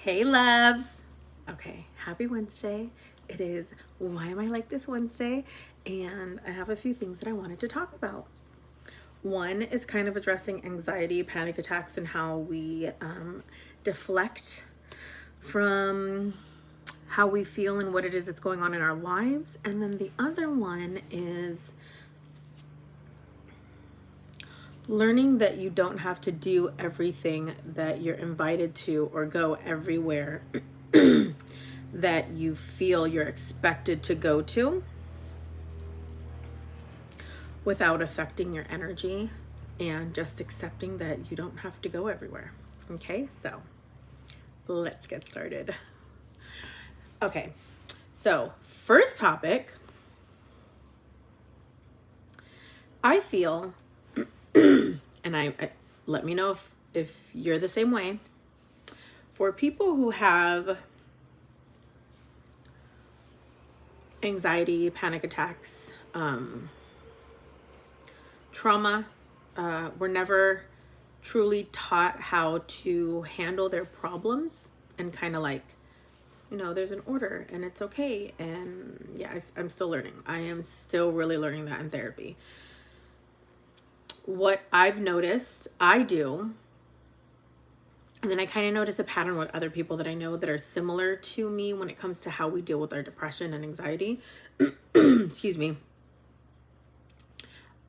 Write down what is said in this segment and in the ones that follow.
Hey loves. Okay, happy Wednesday. It is Why Am I Like This Wednesday? And I have a few things that I wanted to talk about. One is kind of addressing anxiety, panic attacks, and how we deflect from how we feel and what it is that's going on in our lives. And then the other one is learning that you don't have to do everything that you're invited to or go everywhere that you feel you're expected to go to without affecting your energy, and just accepting that you don't have to go everywhere. Okay, so let's get started. Okay, so first topic, I feel and I let me know if you're the same way. For people who have anxiety, panic attacks, trauma, were never truly taught how to handle their problems, and kind of like, there's an order and it's okay. And yeah, I'm still learning. I am still really learning that in therapy. What I've noticed I do, and then I kind of notice a pattern with other people that I know that are similar to me when it comes to how we deal with our depression and anxiety. Excuse me.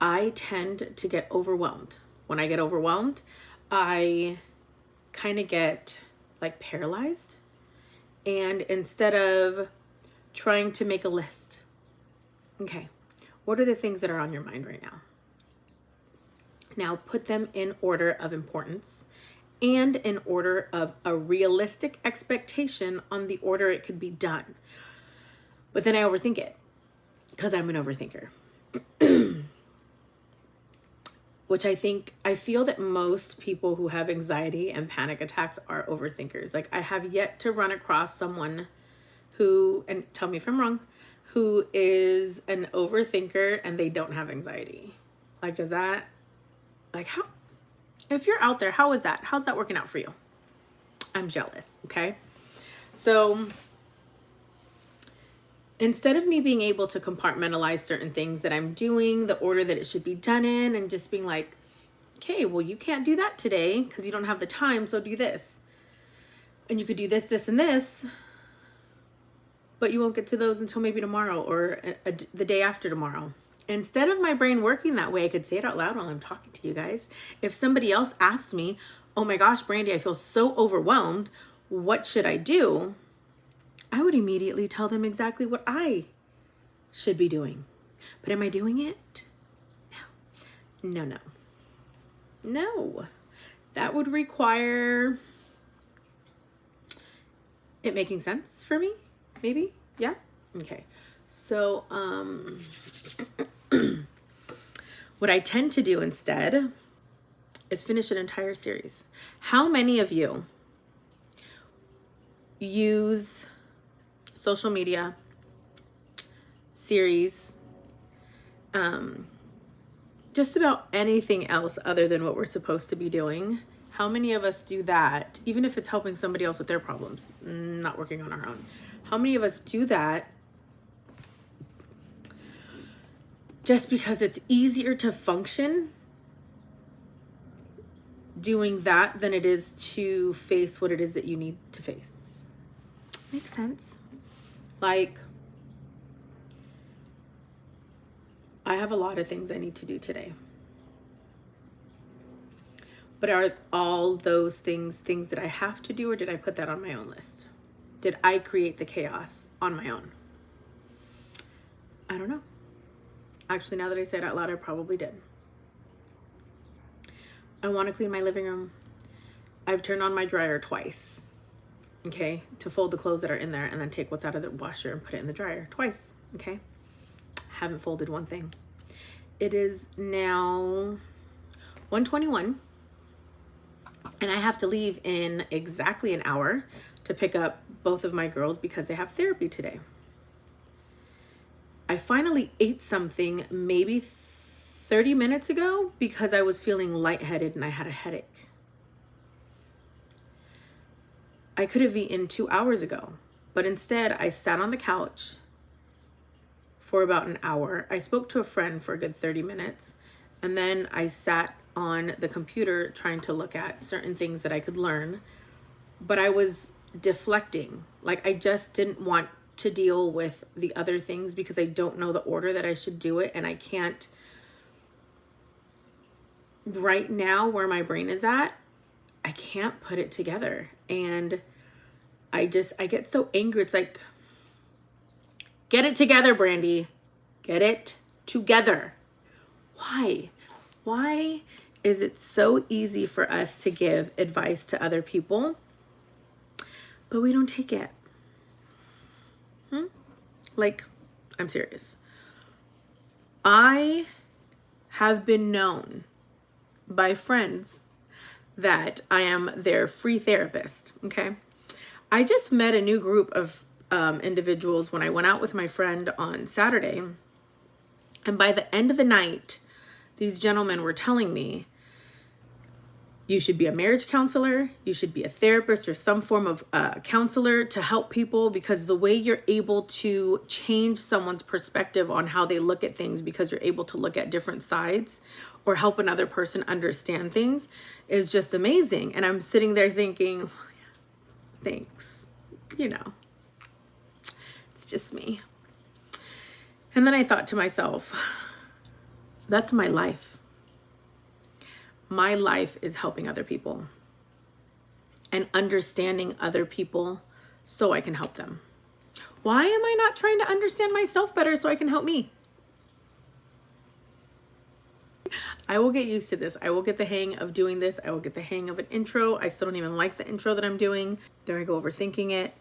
I tend to get overwhelmed. When I get overwhelmed, I kind of get like paralyzed. And instead of trying to make a list, okay, what are the things that are on your mind right now? Now put them in order of importance and in order of a realistic expectation on the order it could be done. But then I overthink it because I'm an overthinker. Which I feel that most people who have anxiety and panic attacks are overthinkers. Like, I have yet to run across someone who, and tell me if I'm wrong, who is an overthinker and they don't have anxiety. Like, does that, like, how, if you're out there, how is that? How's that working out for you? I'm jealous, okay? So instead of me being able to compartmentalize certain things that I'm doing, the order that it should be done in, and just being like, okay, well, you can't do that today because you don't have the time, so do this. And you could do this, this, and this, but you won't get to those until maybe tomorrow or the day after tomorrow. Instead of my brain working that way, I could say it out loud while I'm talking to you guys. If somebody else asked me, oh my gosh, Brandy, I feel so overwhelmed, what should I do? I would immediately tell them exactly what I should be doing. But am I doing it? No. That would require it making sense for me, maybe. Yeah. Okay. So what I tend to do instead is finish an entire series. How many of you use social media, series, just about anything else other than what we're supposed to be doing? How many of us do that, even if it's helping somebody else with their problems, not working on our own? How many of us do that just because it's easier to function doing that than it is to face what it is that you need to face? Makes sense. Like, I have a lot of things I need to do today. But are all those things that I have to do, or did I put that on my own list? Did I create the chaos on my own? I don't know. Actually, now that I say it out loud, I probably did. I want to clean my living room. I've turned on my dryer twice, okay, to fold the clothes that are in there and then take what's out of the washer and put it in the dryer twice, okay? Haven't folded one thing. It is now 1:21, and I have to leave in exactly an hour to pick up both of my girls because they have therapy today. I finally ate something maybe 30 minutes ago because I was feeling lightheaded and I had a headache. I could have eaten 2 hours ago, but instead I sat on the couch for about an hour. I spoke to a friend for a good 30 minutes, and then I sat on the computer trying to look at certain things that I could learn, but I was deflecting. Like, I just didn't want to deal with the other things because I don't know the order that I should do it, and I can't right now where my brain is at. I can't put it together, and I get so angry. It's like, get it together, Brandy. Get it together. Why is it so easy for us to give advice to other people, but we don't take it? Like, I'm serious. I have been known by friends that I am their free therapist, okay? I just met a new group of individuals when I went out with my friend on Saturday. And by the end of the night, these gentlemen were telling me, you should be a marriage counselor, you should be a therapist or some form of counselor to help people, because the way you're able to change someone's perspective on how they look at things, because you're able to look at different sides or help another person understand things, is just amazing. And I'm sitting there thinking, thanks, it's just me. And then I thought to myself, that's my life. My life is helping other people and understanding other people so I can help them. Why am I not trying to understand myself better so I can help me? I will get used to this. I will get the hang of doing this. I will get the hang of an intro. I still don't even like the intro that I'm doing. There I go, overthinking it.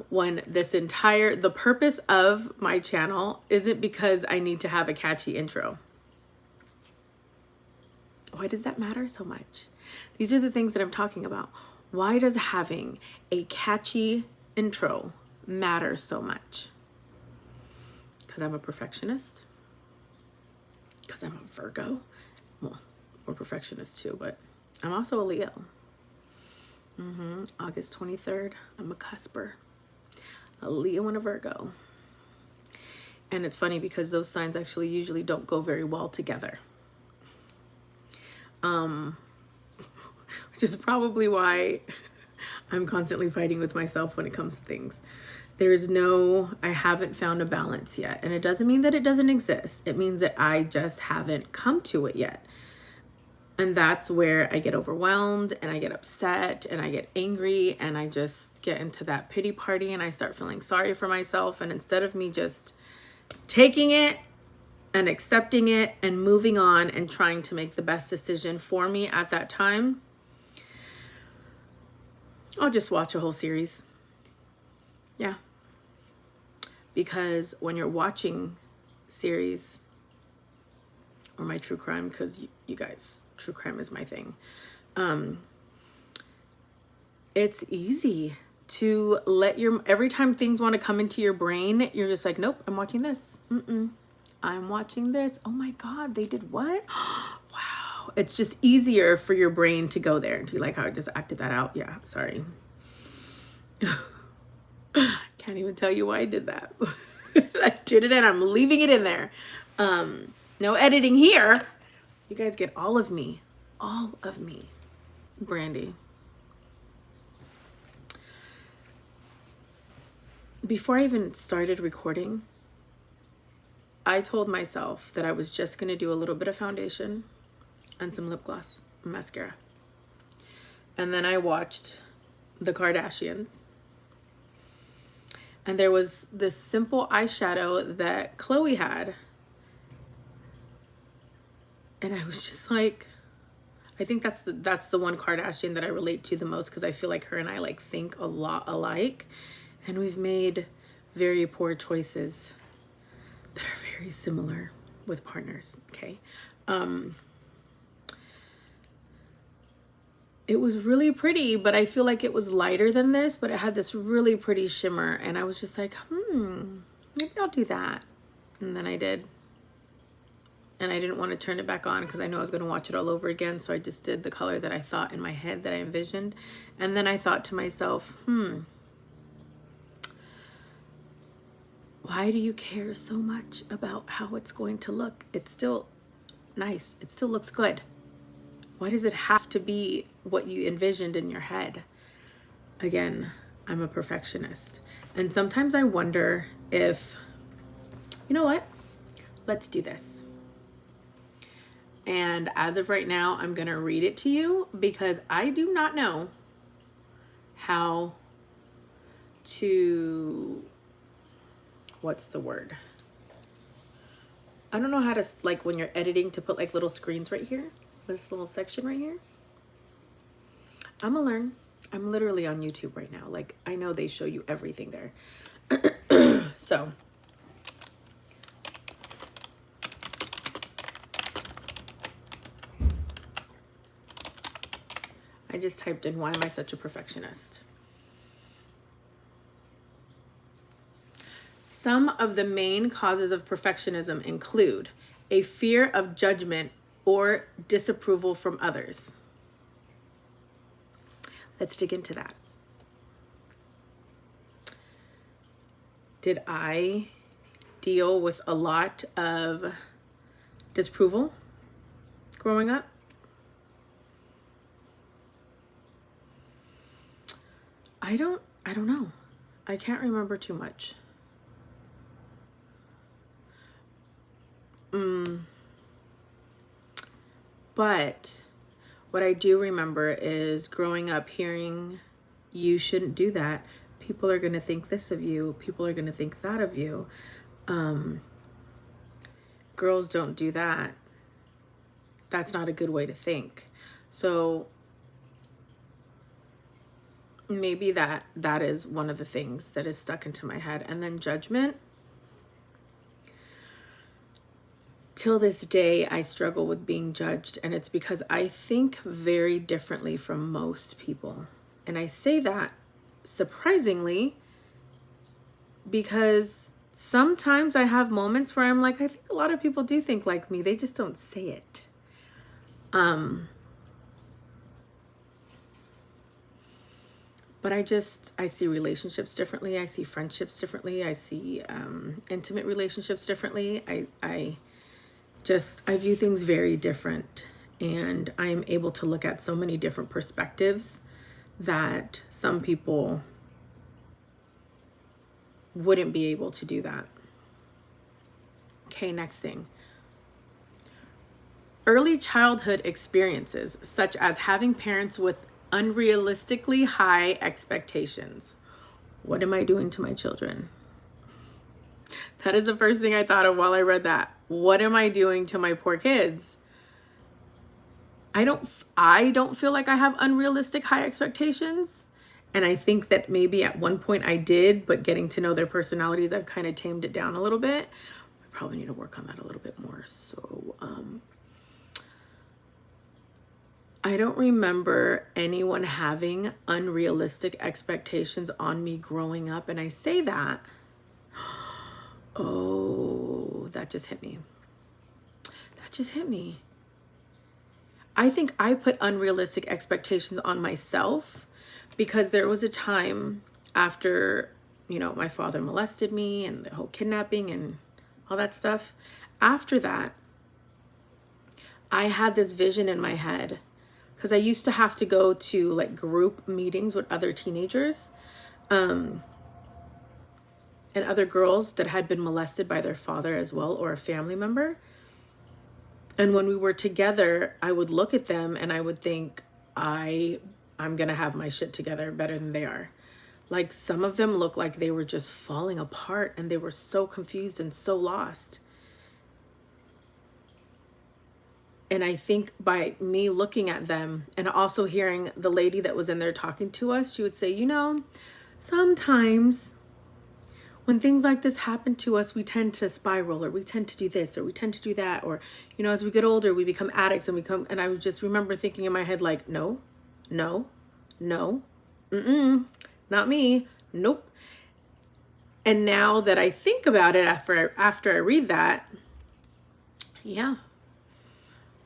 When the purpose of my channel isn't because I need to have a catchy intro. Why does that matter so much? These are the things that I'm talking about. Why does having a catchy intro matter so much? Because I'm a perfectionist. Because I'm a Virgo. Well, we're perfectionists too, but I'm also a Leo. August 23rd, I'm a cusper. A Leo and a Virgo. And it's funny because those signs actually usually don't go very well together. Which is probably why I'm constantly fighting with myself when it comes to things. I haven't found a balance yet. And it doesn't mean that it doesn't exist. It means that I just haven't come to it yet. And that's where I get overwhelmed and I get upset and I get angry and I just get into that pity party and I start feeling sorry for myself. And instead of me just taking it and accepting it and moving on and trying to make the best decision for me at that time, I'll just watch a whole series. Yeah. Because when you're watching series, or my true crime, because you guys, true crime is my thing. It's easy to let every time things want to come into your brain, you're just like, nope, I'm watching this. I'm watching this. Oh my God, they did what? Wow. It's just easier for your brain to go there. Do you like how I just acted that out? Yeah, sorry. Can't even tell you why I did that. I did it and I'm leaving it in there. No editing here. You guys get all of me. All of me. Brandy. Before I even started recording, I told myself that I was just going to do a little bit of foundation and some lip gloss and mascara. And then I watched the Kardashians. And there was this simple eyeshadow that Chloe had. And I was just like, I think that's the one Kardashian that I relate to the most, because I feel like her and I like think a lot alike. And we've made very poor choices that are very similar with partners, okay? It was really pretty, but I feel like it was lighter than this, but it had this really pretty shimmer. And I was just like, maybe I'll do that. And then I did. and I didn't want to turn it back on because I know I was going to watch it all over again. So I just did the color that I thought in my head that I envisioned. And then I thought to myself, why do you care so much about how it's going to look? It's still nice. It still looks good. Why does it have to be what you envisioned in your head? Again, I'm a perfectionist. And sometimes I wonder if, you know what? Let's do this. And as of right now, I'm going to read it to you because I do not know how to, what's the word? I don't know how to, like when you're editing, to put like little screens right here, this little section right here. I'm gonna learn. I'm literally on YouTube right now. Like, I know they show you everything there. So I just typed in, why am I such a perfectionist? Some of the main causes of perfectionism include a fear of judgment or disapproval from others. Let's dig into that. Did I deal with a lot of disapproval growing up? I don't know. I can't remember too much. But what I do remember is growing up hearing, you shouldn't do that. People are going to think this of you. People are going to think that of you. Girls don't do that. That's not a good way to think. So maybe that is one of the things that is stuck into my head. And then judgment. Till this day, I struggle with being judged, and it's because I think very differently from most people. And I say that surprisingly because sometimes I have moments where I'm like, I think a lot of people do think like me. They just don't say it. But I see relationships differently. I see friendships differently. I see intimate relationships differently. I view things very different, and I am able to look at so many different perspectives that some people wouldn't be able to do that. Okay, next thing. Early childhood experiences, such as having parents with unrealistically high expectations. What am I doing to my children? That is the first thing I thought of while I read that. What am I doing to my poor kids? I don't feel like I have unrealistic high expectations. And I think that maybe at one point I did, but getting to know their personalities, I've kind of tamed it down a little bit. I probably need to work on that a little bit more. So, I don't remember anyone having unrealistic expectations on me growing up. And I say that, oh, that just hit me. That just hit me. I think I put unrealistic expectations on myself because there was a time after, my father molested me and the whole kidnapping and all that stuff. After that, I had this vision in my head because I used to have to go to like group meetings with other teenagers and other girls that had been molested by their father as well, or a family member. And when we were together, I would look at them and I would think, I'm going to have my shit together better than they are. Like, some of them looked like they were just falling apart and they were so confused and so lost. And I think by me looking at them and also hearing the lady that was in there talking to us, she would say, sometimes when things like this happen to us, we tend to spiral, or we tend to do this, or we tend to do that. Or, as we get older, we become addicts and I would just remember thinking in my head, like, no, not me. Nope. And now that I think about it after I read that, yeah,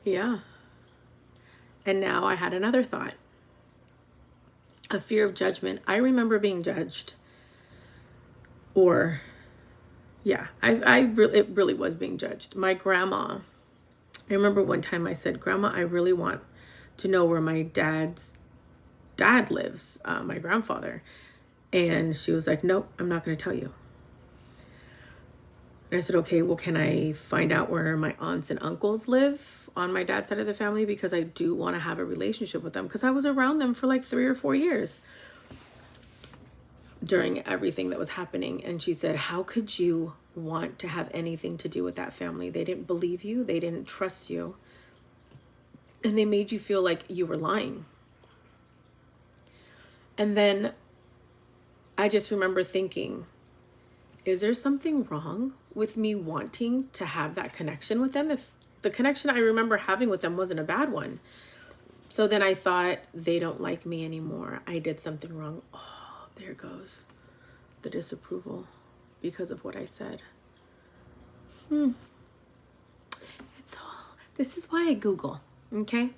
Yeah. And now I had another thought, a fear of judgment. I remember being judged, or yeah, it really was being judged. My grandma, I remember one time I said, Grandma, I really want to know where my dad's dad lives, my grandfather. And she was like, nope, I'm not going to tell you. And I said, okay, well, can I find out where my aunts and uncles live on my dad's side of the family? Because I do want to have a relationship with them, because I was around them for like 3 or 4 years during everything that was happening. And she said, how could you want to have anything to do with that family? They didn't believe you. They didn't trust you. And they made you feel like you were lying. And then I just remember thinking, is there something wrong with me wanting to have that connection with them? If the connection I remember having with them wasn't a bad one. So then I thought, they don't like me anymore. I did something wrong. Oh, there goes the disapproval because of what I said. It's all, this is why I Google, okay?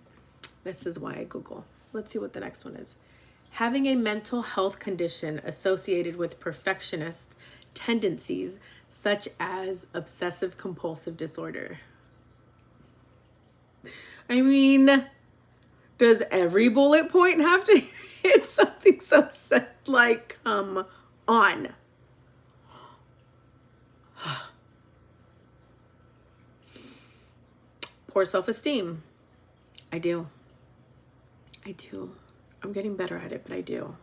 This is why I Google. Let's see what the next one is. Having a mental health condition associated with perfectionist tendencies, such as obsessive compulsive disorder. I mean, does every bullet point have to hit something so sad? Like, come on. Poor self-esteem. I do. I'm getting better at it, but I do.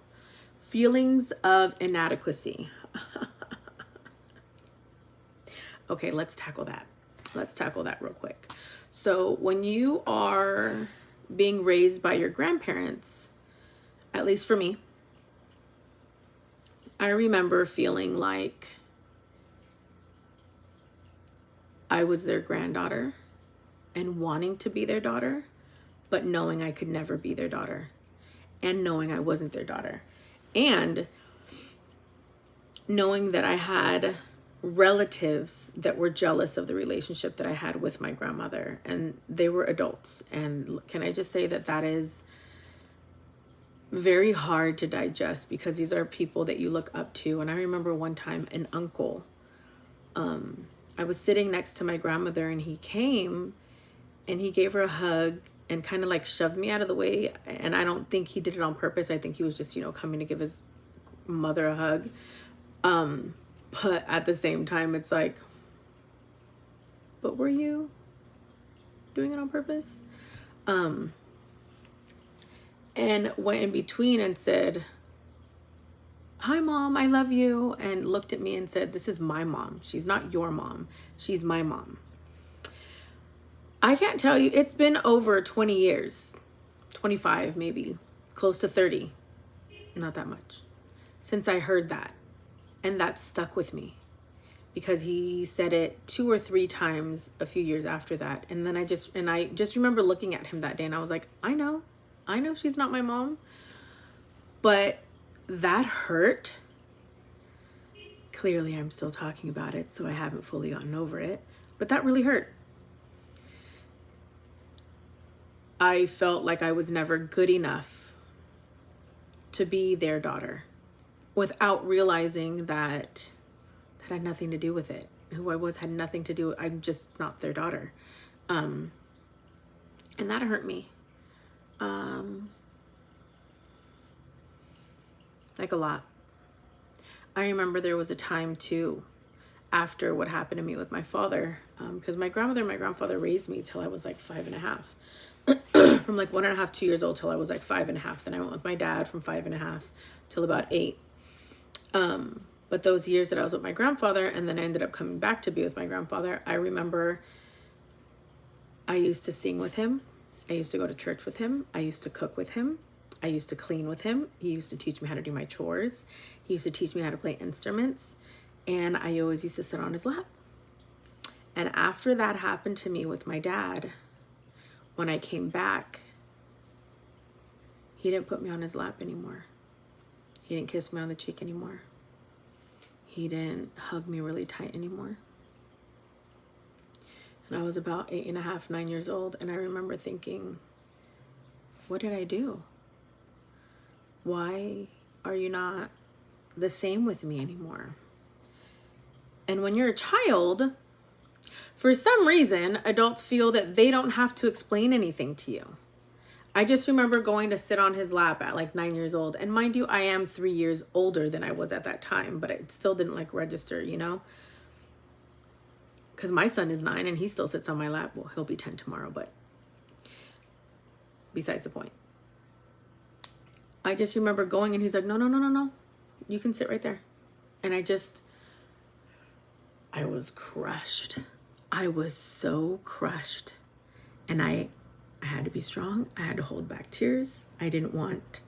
Feelings of inadequacy. Okay, let's tackle that. Let's tackle that real quick. So when you are being raised by your grandparents, at least for me, I remember feeling like I was their granddaughter and wanting to be their daughter, but knowing I could never be their daughter, and knowing I wasn't their daughter, and knowing that I had relatives that were jealous of the relationship that I had with my grandmother, and they were adults. And can I just say that that is very hard to digest, because these are people that you look up to. And I remember one time an uncle, I was sitting next to my grandmother, and he came and he gave her a hug and kind of like shoved me out of the way. And I don't think he did it on purpose. I think he was just, coming to give his mother a hug. But at the same time, it's like, but were you doing it on purpose? And went in between and said, hi, Mom, I love you. And looked at me and said, this is my mom. She's not your mom. She's my mom. I can't tell you, it's been over 20 years, 25, maybe close to 30. Not that much since I heard that. And that stuck with me, because he said it 2 or 3 times a few years after that. And then I just remember looking at him that day, and I was like, I know she's not my mom, but that hurt. Clearly I'm still talking about it, so I haven't fully gotten over it, but that really hurt. I felt like I was never good enough to be their daughter, without realizing that had nothing to do with it. Who I was had nothing to do. I'm just not their daughter. And that hurt me. Like a lot. I remember there was a time too, after what happened to me with my father, because my grandmother and my grandfather raised me till I was like 5.5. From like 1.5, 2 years old till I was like 5.5. Then I went with my dad from 5.5 till about 8. But those years that I was with my grandfather, and then I ended up coming back to be with my grandfather, I remember I used to sing with him. I used to go to church with him. I used to cook with him. I used to clean with him. He used to teach me how to do my chores. He used to teach me how to play instruments. And I always used to sit on his lap. And after that happened to me with my dad, when I came back, he didn't put me on his lap anymore. He didn't kiss me on the cheek anymore. He didn't hug me really tight anymore. I was about 8.5, 9 years old. And I remember thinking, what did I do? Why are you not the same with me anymore? And when you're a child, for some reason, adults feel that they don't have to explain anything to you. I just remember going to sit on his lap at like 9 years old. And mind you, I am 3 years older than I was at that time, but it still didn't like register, you know? Because my son is 9 and he still sits on my lap. Well, he'll be 10 tomorrow, but besides the point. I just remember going and he's like, no, no, no, no, no. You can sit right there. And I was crushed. I was so crushed. And I had to be strong. I had to hold back tears. I didn't want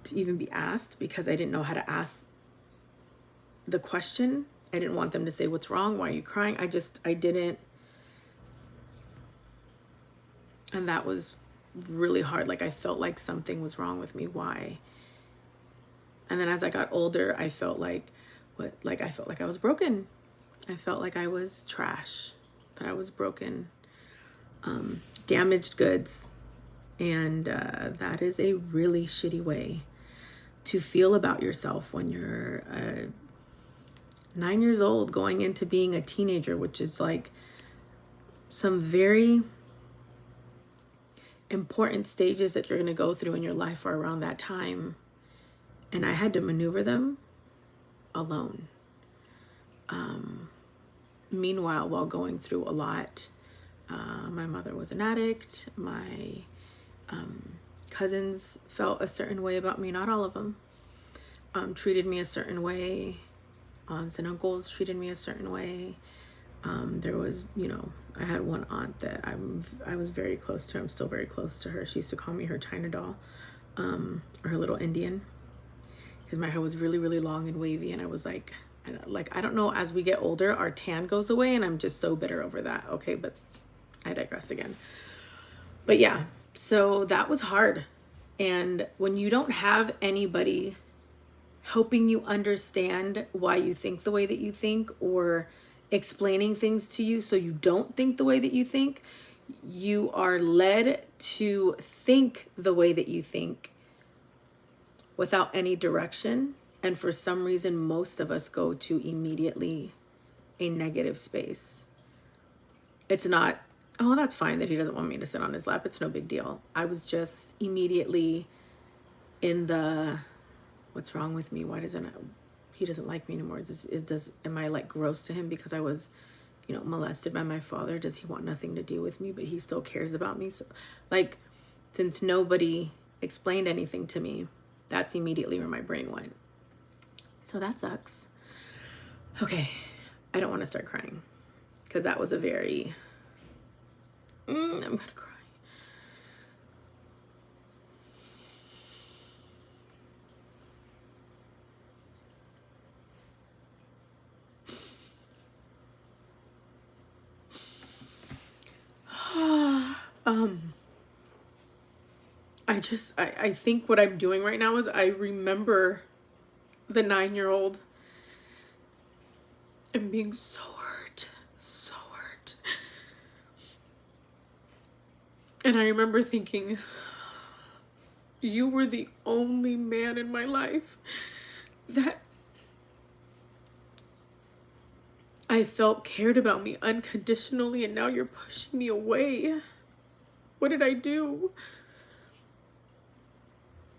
to even be asked because I didn't know how to ask the question. I didn't want them to say, what's wrong? Why are you crying? I didn't. And that was really hard. Like I felt like something was wrong with me. Why? And then as I got older, I felt like I felt like I was broken. I felt like I was trash, that I was broken, damaged goods. And that is a really shitty way to feel about yourself when you're 9 years old going into being a teenager, which is like some very important stages that you're going to go through in your life are around that time. And I had to maneuver them alone. Meanwhile, while going through a lot, my mother was an addict. My cousins felt a certain way about me. Not all of them. Treated me a certain way. Aunts and uncles treated me a certain way. There was, I had one aunt that I was very close to. I'm still very close to her. She used to call me her China doll, or her little Indian, because my hair was really, really long and wavy. And I was like, I don't know, as we get older, our tan goes away, and I'm just so bitter over that. Okay, but I digress again. But yeah, so that was hard. And when you don't have anybody helping you understand why you think the way that you think, or explaining things to you so you don't think the way that you think, you are led to think the way that you think without any direction. And for some reason, most of us go to immediately a negative space. It's not, oh, that's fine that he doesn't want me to sit on his lap. It's no big deal. I was just immediately in the, what's wrong with me? Why doesn't he doesn't like me anymore? Am I like gross to him because I was, molested by my father? Does he want nothing to do with me, but he still cares about me? So, like, since nobody explained anything to me, that's immediately where my brain went. So that sucks. Okay, I don't want to start crying because that was a very, I'm gonna cry. I think what I'm doing right now is I remember the 9-year-old and being so hurt. And I remember thinking, you were the only man in my life that I felt cared about me unconditionally, and now you're pushing me away. What did I do?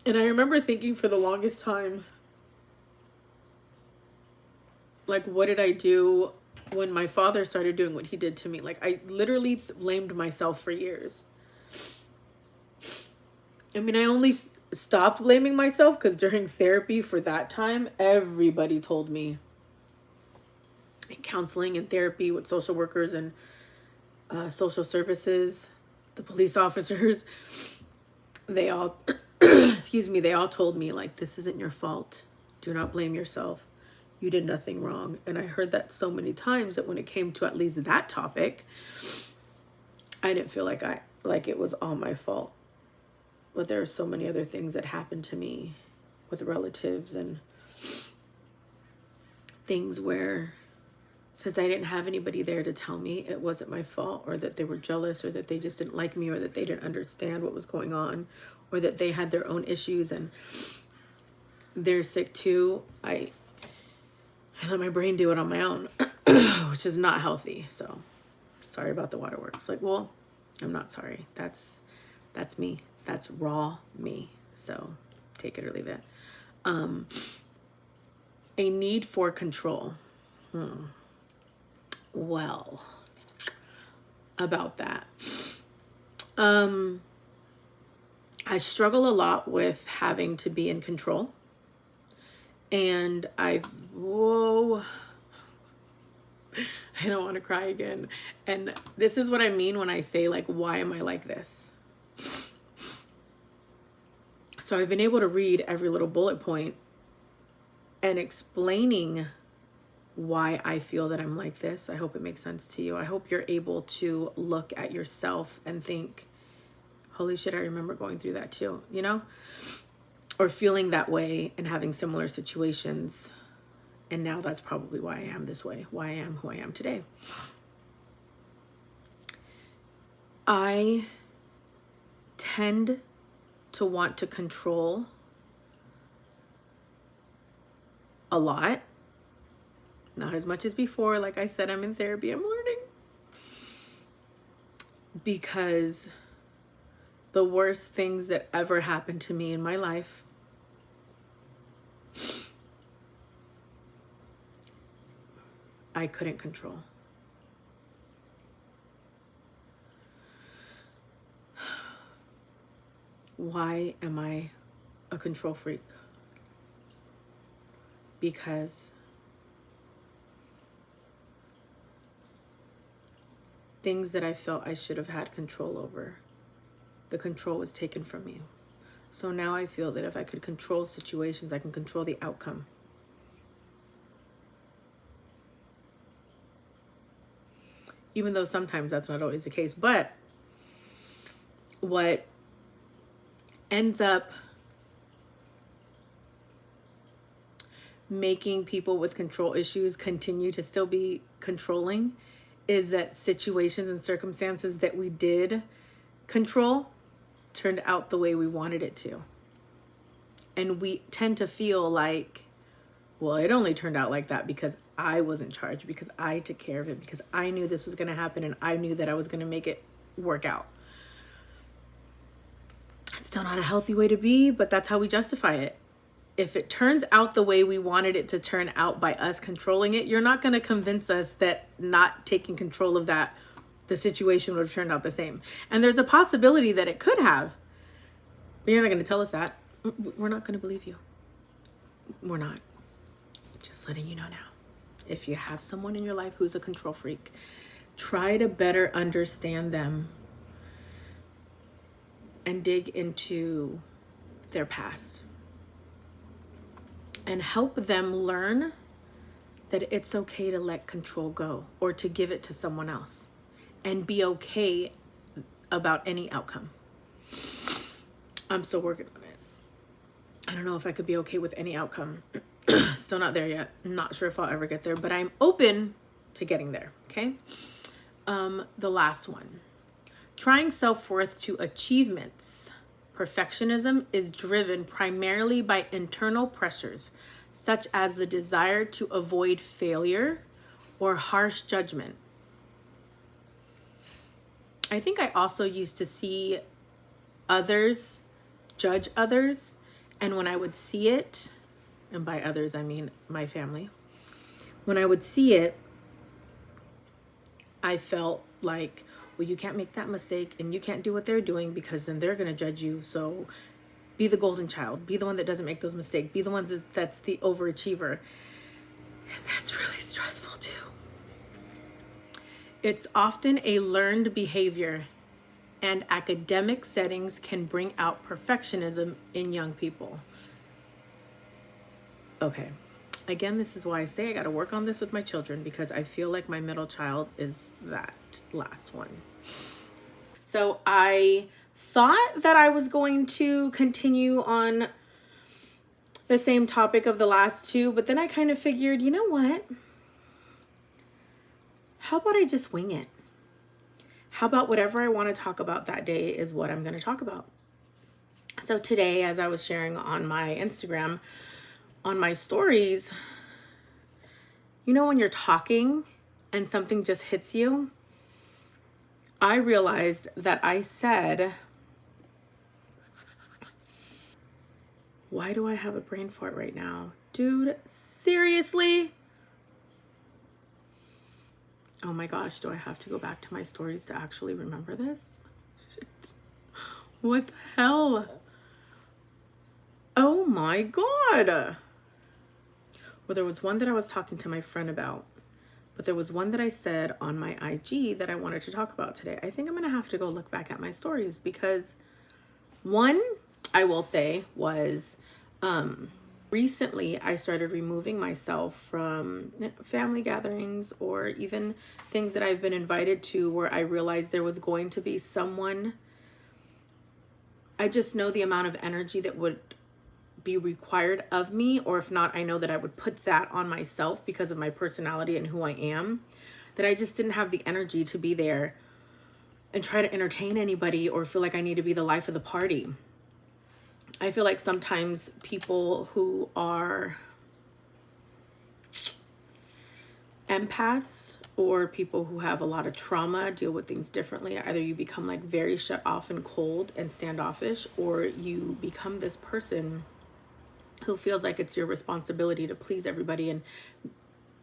And I remember thinking for the longest time, like, what did I do when my father started doing what he did to me? Like, I literally blamed myself for years. I mean, I only stopped blaming myself because during therapy for that time, everybody told me, in counseling and therapy with social workers and social services, the police officers, they all, they all told me, like, this isn't your fault. Do not blame yourself. You did nothing wrong. And I heard that so many times that when it came to at least that topic, I didn't feel like it was all my fault. But there are so many other things that happened to me with relatives and things where since I didn't have anybody there to tell me it wasn't my fault, or that they were jealous, or that they just didn't like me, or that they didn't understand what was going on, or that they had their own issues and they're sick too, I let my brain do it on my own, which is not healthy. So sorry about the waterworks. Like, well, I'm not sorry. That's me. That's raw me. So take it or leave it. A need for control. Well, about that. I struggle a lot with having to be in control. And I don't want to cry again. And this is what I mean when I say, like, why am I like this? So I've been able to read every little bullet point and explaining why I feel that I'm like this. I hope it makes sense to you. I hope you're able to look at yourself and think, holy shit, I remember going through that too, you know? Or feeling that way and having similar situations. And now that's probably why I am this way, why I am who I am today. I tend to want to control a lot. Not as much as before. Like I said, I'm in therapy, I'm learning. Because the worst things that ever happened to me in my life I couldn't control. Why am I a control freak? Because things that I felt I should have had control over, the control was taken from me. So now I feel that if I could control situations, I can control the outcome. Even though sometimes that's not always the case. But what ends up making people with control issues continue to still be controlling is that situations and circumstances that we did control turned out the way we wanted it to. And we tend to feel like, well, it only turned out like that because I was in charge, because I took care of it, because I knew this was going to happen and I knew that I was going to make it work out. It's still not a healthy way to be, but that's how we justify it. If it turns out the way we wanted it to turn out by us controlling it, you're not going to convince us that not taking control of that, the situation would have turned out the same. And there's a possibility that it could have, but you're not going to tell us that. We're not going to believe you. We're not. Just letting you know now. If you have someone in your life who's a control freak, try to better understand them and dig into their past and help them learn that it's okay to let control go or to give it to someone else and be okay about any outcome. I'm still working on it. I don't know if I could be okay with any outcome. Still not there yet. Not sure if I'll ever get there, but I'm open to getting there. Okay. The last one, trying self-worth to achievements. Perfectionism is driven primarily by internal pressures, such as the desire to avoid failure or harsh judgment. I think I also used to see others judge others, and when I would see it, and by others I mean my family, when I would see it, I felt like, well, you can't make that mistake and you can't do what they're doing because then they're going to judge you. So be the golden child, be the one that doesn't make those mistakes, be the one that's the overachiever. And that's really stressful too. It's often a learned behavior, and academic settings can bring out perfectionism in young people. Okay. Again, this is why I say I got to work on this with my children, because I feel like my middle child is that last one. So I thought that I was going to continue on the same topic of the last two, but then I kind of figured, you know what? how about I just wing it? How about whatever I want to talk about that day is what I'm going to talk about? So today, as I was sharing on my Instagram, on my stories, you know, when you're talking and something just hits you, I realized that I said, why do I have a brain fart right now? Dude, seriously? Oh my gosh, do I have to go back to my stories to actually remember this? Shit. What the hell? Oh my God. Well, there was one that I was talking to my friend about, but there was one that I said on my IG that I wanted to talk about today. I think I'm going to have to go look back at my stories because one, I will say, was recently I started removing myself from family gatherings or even things that I've been invited to where I realized there was going to be someone. I just know the amount of energy that would be required of me, or if not, I know that I would put that on myself because of my personality and who I am, that I just didn't have the energy to be there and try to entertain anybody or feel like I need to be the life of the party. I feel like sometimes people who are empaths or people who have a lot of trauma deal with things differently. Either you become like very shut off and cold and standoffish, or you become this person who feels like it's your responsibility to please everybody. And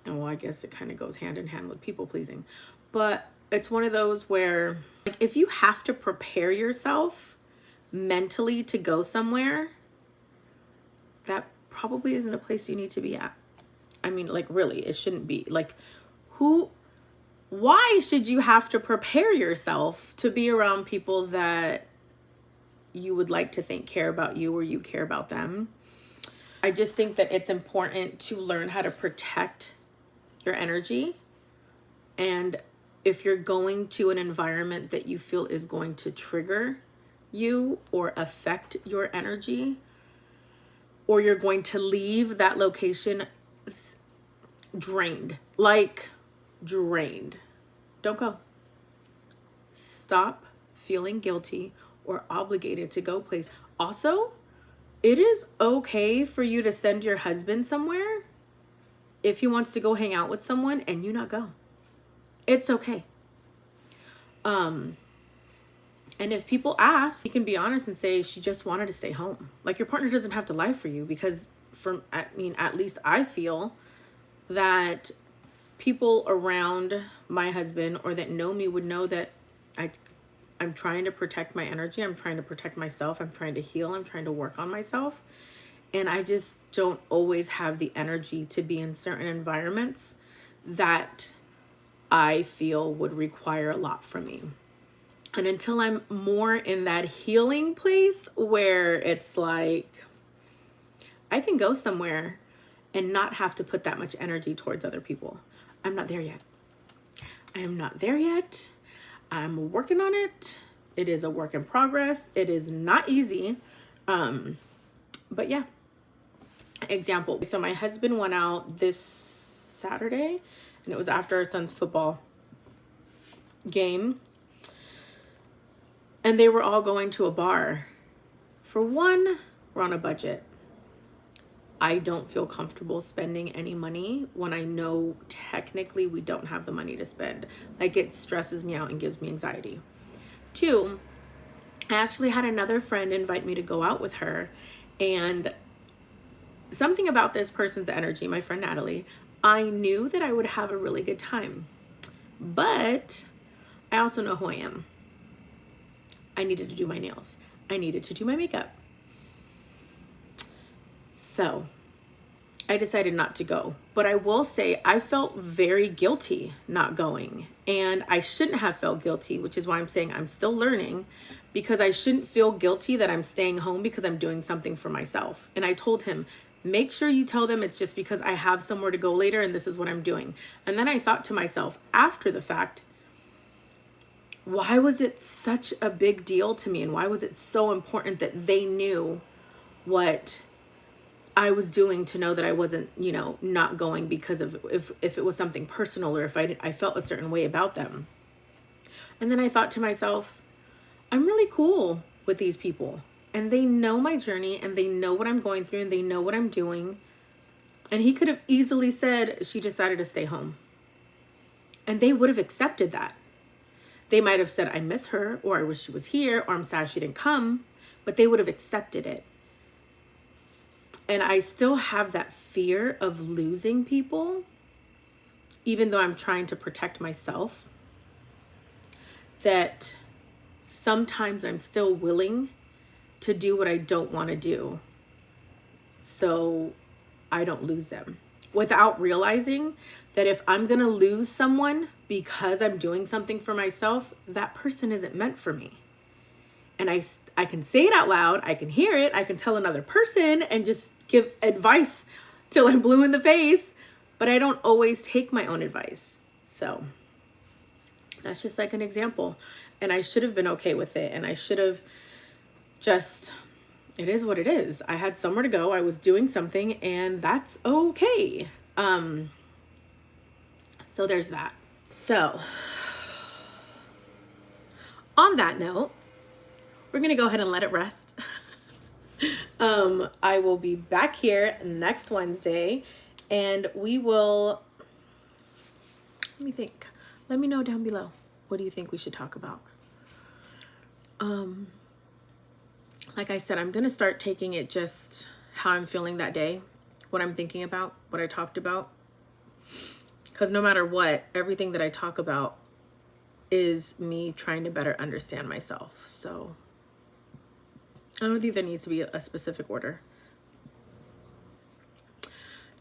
well, I guess it kind of goes hand in hand with people pleasing, but it's one of those where like if you have to prepare yourself mentally to go somewhere, that probably isn't a place you need to be at. I mean, like really, it shouldn't be. Like why should you have to prepare yourself to be around people that you would like to think care about you or you care about them? I just think that it's important to learn how to protect your energy. And if you're going to an environment that you feel is going to trigger you or affect your energy, or you're going to leave that location drained, like drained, don't go. Stop feeling guilty or obligated to go place. Also, it is okay for you to send your husband somewhere if he wants to go hang out with someone and you not go. It's okay. And if people ask, you can be honest and say she just wanted to stay home. Like your partner doesn't have to lie for you, because at least I feel that people around my husband or that know me would know that I'm trying to protect my energy. I'm trying to protect myself. I'm trying to heal. I'm trying to work on myself. And I just don't always have the energy to be in certain environments that I feel would require a lot from me. And until I'm more in that healing place where it's like, I can go somewhere and not have to put that much energy towards other people. I'm not there yet. I am not there yet. I'm working on it. It is a work in progress. It is not easy. But yeah. Example. So my husband went out this Saturday, and it was after our son's football game. And they were all going to a bar. For one, we're on a budget. I don't feel comfortable spending any money when I know technically we don't have the money to spend. Like it stresses me out and gives me anxiety. Two, I actually had another friend invite me to go out with her, and something about this person's energy, my friend Natalie, I knew that I would have a really good time. But I also know who I am. I needed to do my nails. I needed to do my makeup. So I decided not to go. But I will say I felt very guilty not going. And I shouldn't have felt guilty, which is why I'm saying I'm still learning, because I shouldn't feel guilty that I'm staying home because I'm doing something for myself. And I told him, make sure you tell them it's just because I have somewhere to go later and this is what I'm doing. And then I thought to myself after the fact, why was it such a big deal to me? And why was it so important that they knew what I was doing to know that I wasn't, not going because of if it was something personal, or if I felt a certain way about them. And then I thought to myself, I'm really cool with these people, and they know my journey, and they know what I'm going through, and they know what I'm doing. And he could have easily said she decided to stay home, and they would have accepted that. They might have said, I miss her, or I wish she was here, or I'm sad she didn't come, but they would have accepted it. And I still have that fear of losing people, even though I'm trying to protect myself, that sometimes I'm still willing to do what I don't want to do so I don't lose them, without realizing that if I'm going to lose someone because I'm doing something for myself, that person isn't meant for me. And I can say it out loud, I can hear it, I can tell another person and just give advice till I'm blue in the face, but I don't always take my own advice. So that's just like an example. And I should have been okay with it. And I should have just, it is what it is. I had somewhere to go. I was doing something, and that's okay. So there's that. So on that note, we're going to go ahead and let it rest. I will be back here next Wednesday, and we will, let me think. Let me know down below. What do you think we should talk about? Like I said, I'm going to start taking it just how I'm feeling that day, what I'm thinking about, what I talked about. Because no matter what, everything that I talk about is me trying to better understand myself. So I don't think there needs to be a specific order.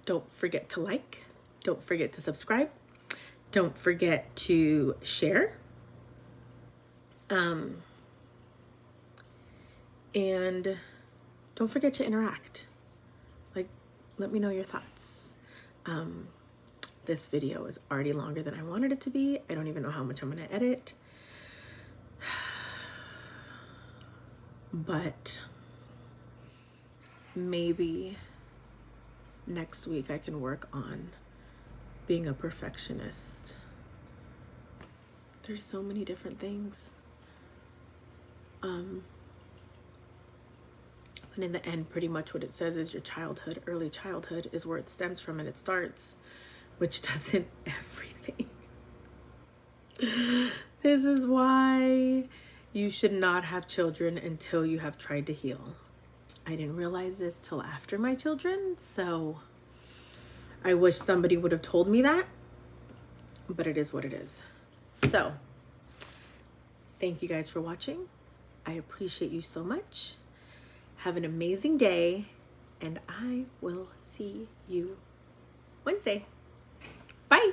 Don't forget to like. Don't forget to subscribe. Don't forget to share. And don't forget to interact. Like, let me know your thoughts. This video is already longer than I wanted it to be. I don't even know how much I'm going to edit. But maybe next week I can work on being a perfectionist. There's so many different things. But in the end, pretty much what it says is your childhood, early childhood is where it stems from and it starts, which doesn't everything. This is why you should not have children until you have tried to heal. I didn't realize this till after my children, so I wish somebody would have told me that, but it is what it is. So, thank you guys for watching. I appreciate you so much. Have an amazing day, and I will see you Wednesday. Bye.